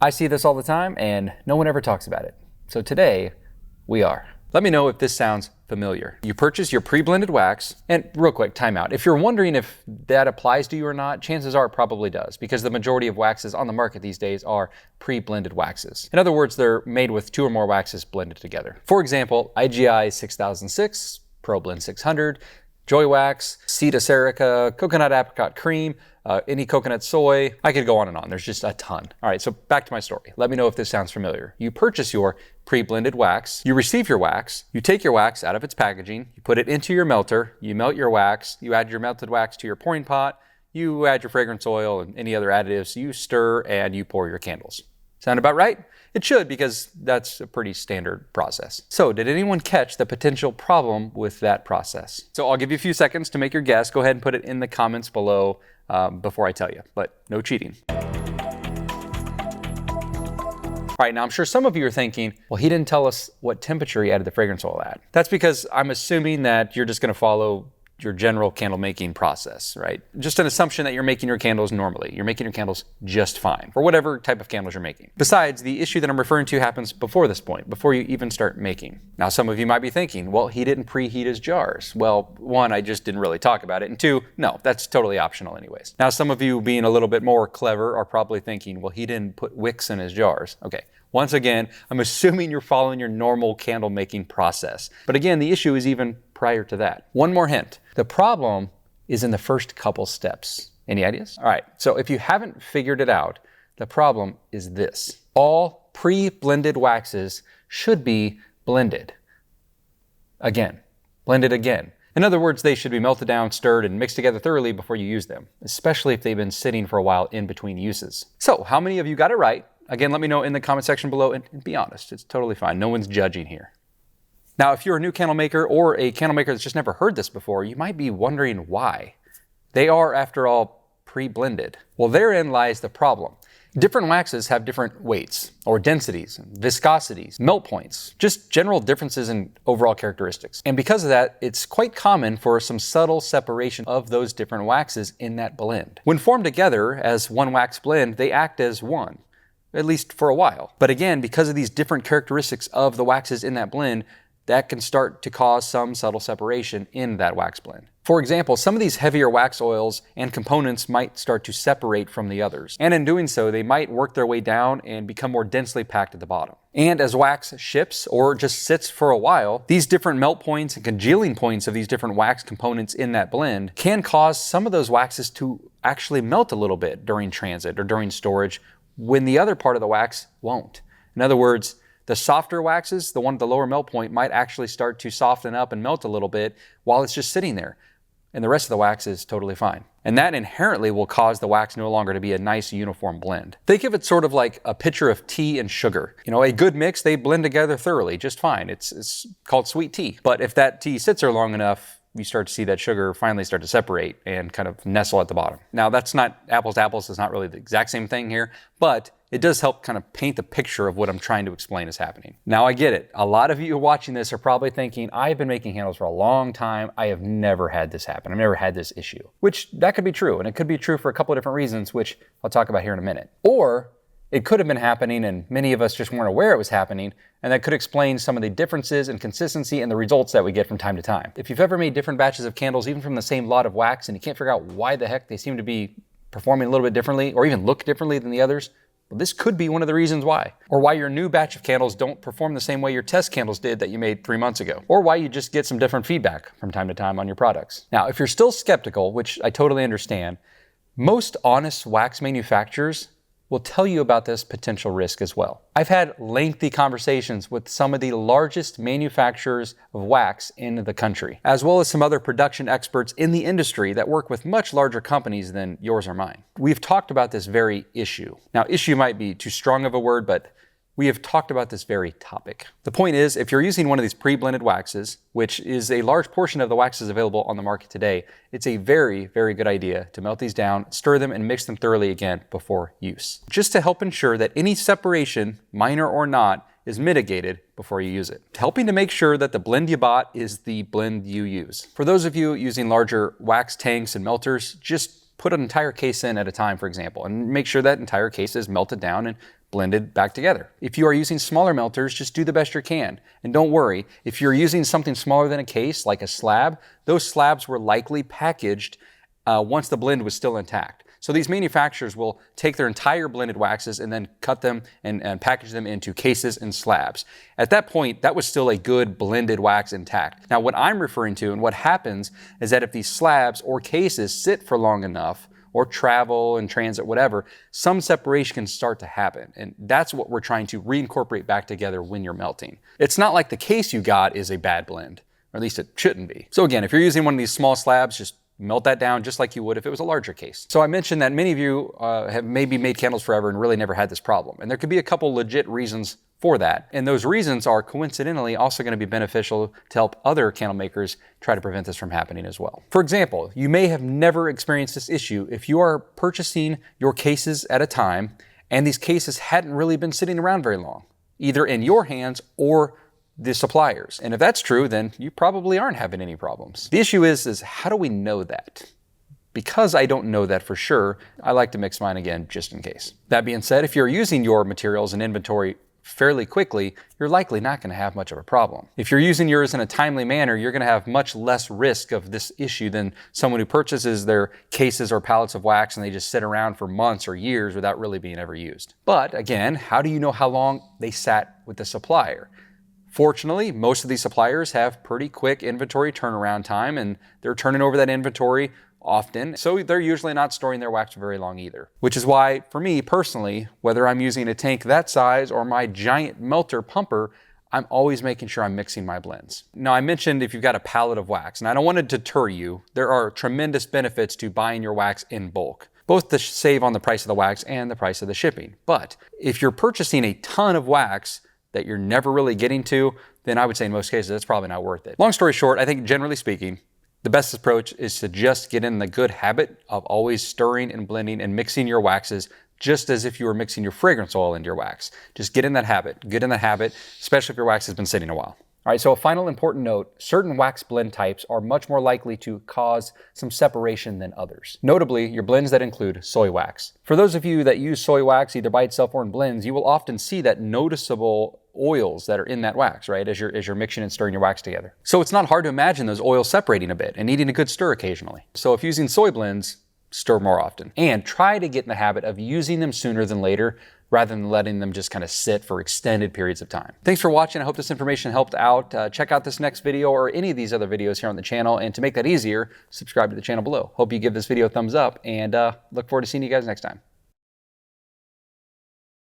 I see this all the time and no one ever talks about it. So today, we are. Let me know if this sounds familiar. You purchase your pre-blended wax, and real quick, timeout. If you're wondering if that applies to you or not, chances are it probably does, because the majority of waxes on the market these days are pre-blended waxes. In other words, they're made with 2 or more waxes blended together. For example, IGI 6006, ProBlend 600, Joy Wax, Cedar Serica, Coconut Apricot Cream, any coconut soy. I could go on and on. There's just a ton. All right, so back to my story. Let me know if this sounds familiar. You purchase your pre-blended wax, you receive your wax, you take your wax out of its packaging, you put it into your melter, you melt your wax, you add your melted wax to your pouring pot, you add your fragrance oil and any other additives, you stir, and you pour your candles. Sound about right? It should, because that's a pretty standard process. So did anyone catch the potential problem with that process? So I'll give you a few seconds to make your guess. Go ahead and put it in the comments below before I tell you, but no cheating. All right, now I'm sure some of you are thinking, well, he didn't tell us what temperature he added the fragrance oil at. That's because I'm assuming that you're just gonna follow your general candle making process, right? Just an assumption that you're making your candles normally. You're making your candles just fine for whatever type of candles you're making. Besides, the issue that I'm referring to happens before this point, before you even start making. Now, some of you might be thinking, well, he didn't preheat his jars. Well, 1, I just didn't really talk about it. And 2, no, that's totally optional anyways. Now, some of you being a little bit more clever are probably thinking, well, he didn't put wicks in his jars. Okay. Once again, I'm assuming you're following your normal candle making process. But again, the issue is even prior to that. One more hint. The problem is in the first couple steps. Any ideas? All right, so if you haven't figured it out, the problem is this. All pre-blended waxes should be blended. Again, blended again. In other words, they should be melted down, stirred, and mixed together thoroughly before you use them, especially if they've been sitting for a while in between uses. So how many of you got it right? Again, let me know in the comment section below, and be honest, it's totally fine. No one's judging here. Now, if you're a new candle maker or a candle maker that's just never heard this before, you might be wondering why. They are, after all, pre-blended. Well, therein lies the problem. Different waxes have different weights or densities, viscosities, melt points, just general differences in overall characteristics. And because of that, it's quite common for some subtle separation of those different waxes in that blend. When formed together as one wax blend, they act as one, at least for a while. But again, because of these different characteristics of the waxes in that blend, that can start to cause some subtle separation in that wax blend. For example, some of these heavier wax oils and components might start to separate from the others. And in doing so, they might work their way down and become more densely packed at the bottom. And as wax ships or just sits for a while, these different melt points and congealing points of these different wax components in that blend can cause some of those waxes to actually melt a little bit during transit or during storage, when the other part of the wax won't. In other words, the softer waxes, the one at the lower melt point, might actually start to soften up and melt a little bit while it's just sitting there. And the rest of the wax is totally fine. And that inherently will cause the wax no longer to be a nice uniform blend. Think of it sort of like a pitcher of tea and sugar. You know, a good mix, they blend together thoroughly, just fine. It's called sweet tea. But if that tea sits there long enough, you start to see that sugar finally start to separate and kind of nestle at the bottom. Now, that's not apples to apples. It's not really the exact same thing here, but it does help kind of paint the picture of what I'm trying to explain is happening. Now, I get it. A lot of you watching this are probably thinking, I've been making candles for a long time. I have never had this happen. I've never had this issue, which that could be true. And it could be true for a couple of different reasons, which I'll talk about here in a minute. Or it could have been happening and many of us just weren't aware it was happening, and that could explain some of the differences in consistency and the results that we get from time to time. If you've ever made different batches of candles, even from the same lot of wax, and you can't figure out why the heck they seem to be performing a little bit differently or even look differently than the others, well, this could be one of the reasons why. Or why your new batch of candles don't perform the same way your test candles did that you made 3 months ago. Or why you just get some different feedback from time to time on your products. Now, if you're still skeptical, which I totally understand, most honest wax manufacturers will tell you about this potential risk as well. I've had lengthy conversations with some of the largest manufacturers of wax in the country, as well as some other production experts in the industry that work with much larger companies than yours or mine. We've talked about this very issue. Now, issue might be too strong of a word, but we have talked about this very topic. The point is, if you're using one of these pre-blended waxes, which is a large portion of the waxes available on the market today, it's a very, very good idea to melt these down, stir them, and mix them thoroughly again before use, just to help ensure that any separation, minor or not, is mitigated before you use it, helping to make sure that the blend you bought is the blend you use. For those of you using larger wax tanks and melters, just put an entire case in at a time, for example, and make sure that entire case is melted down and blended back together. If you are using smaller melters, just do the best you can. And don't worry, if you're using something smaller than a case, like a slab, those slabs were likely packaged once the blend was still intact. So these manufacturers will take their entire blended waxes and then cut them and package them into cases and slabs. At that point, that was still a good blended wax intact. Now, what I'm referring to and what happens is that if these slabs or cases sit for long enough, or travel and transit, whatever, some separation can start to happen. And that's what we're trying to reincorporate back together when you're melting. It's not like the case you got is a bad blend, or at least it shouldn't be. So again, if you're using one of these small slabs, just melt that down just like you would if it was a larger case. So I mentioned that many of you have maybe made candles forever and really never had this problem. And there could be a couple legit reasons for that. And those reasons are coincidentally also going to be beneficial to help other candle makers try to prevent this from happening as well. For example, you may have never experienced this issue if you are purchasing your cases at a time and these cases hadn't really been sitting around very long, either in your hands or the suppliers. And if that's true, then you probably aren't having any problems. The issue is how do we know that? Because I don't know that for sure, I like to mix mine again just in case. That being said, if you're using your materials and inventory fairly quickly, you're likely not going to have much of a problem. If you're using yours in a timely manner, you're going to have much less risk of this issue than someone who purchases their cases or pallets of wax and they just sit around for months or years without really being ever used. But again, how do you know how long they sat with the supplier? Fortunately, most of these suppliers have pretty quick inventory turnaround time and they're turning over that inventory often, so they're usually not storing their wax for very long either. Which is why, for me personally, whether I'm using a tank that size or my giant melter pumper, I'm always making sure I'm mixing my blends. Now, I mentioned if you've got a pallet of wax, and I don't want to deter you, there are tremendous benefits to buying your wax in bulk, both to save on the price of the wax and the price of the shipping. But if you're purchasing a ton of wax that you're never really getting to, then I would say in most cases, it's probably not worth it. Long story short, I think generally speaking, the best approach is to just get in the good habit of always stirring and blending and mixing your waxes just as if you were mixing your fragrance oil into your wax. Just get in that habit, especially if your wax has been sitting a while. All right, so a final important note, certain wax blend types are much more likely to cause some separation than others. Notably, your blends that include soy wax. For those of you that use soy wax either by itself or in blends, you will often see that noticeable oils that are in that wax, right, as you're mixing and stirring your wax together. So it's not hard to imagine those oils separating a bit and needing a good stir occasionally. So if using soy blends, stir more often. And try to get in the habit of using them sooner than later, rather than letting them just kind of sit for extended periods of time. Thanks for watching. I hope this information helped out. Check out this next video or any of these other videos here on the channel. And to make that easier, subscribe to the channel below. Hope you give this video a thumbs up and look forward to seeing you guys next time.